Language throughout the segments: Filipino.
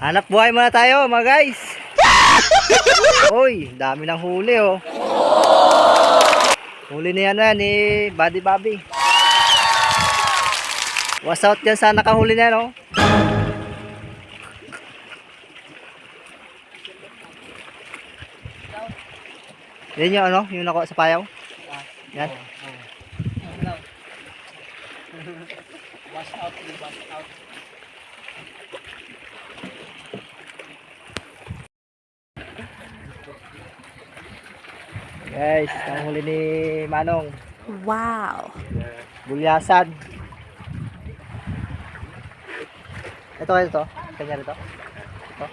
Hanap buhay muna tayo mga guys. Uy, dami ng huli oh. Huli ni ano yan, ni Buddy Bobby. Was out dyan sa nakahuli na no. Yan yung ano, yung nakuha sa payaw. Yan. Was out, was out. Guys, ang huli ni Manong. Wow. Bulyasan. Ito kayo to. Kanya rito. Ito.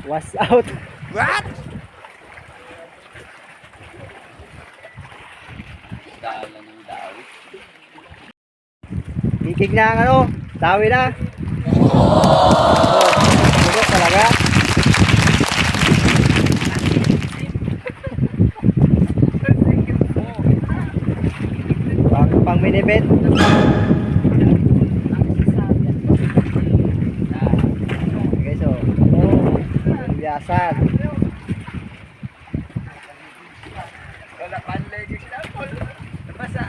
Was out. What? Kikig na ang ano, dawi na. Bulok talaga. Pang minibet. Okay, so. Biyasan. Wala panlay di sila. Nabasa.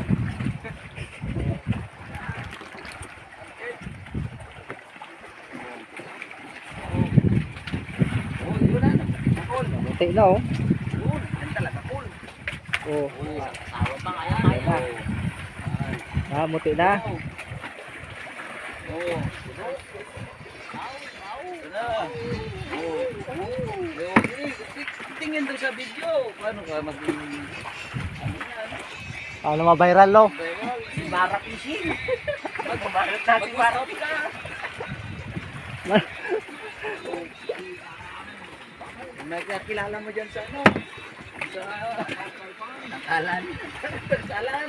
Muti na oh. Yan talaga cool. Oh. Sawa pa kaya. Ah, muti na. Oo. Tingin doon sa video. Paano ka maging Ano ma-viral lo? si Barak Machine? Magbabarat natin Barak ka. Nagkakilala mo dyan sa ano? Sa Nakalan. Nakalan.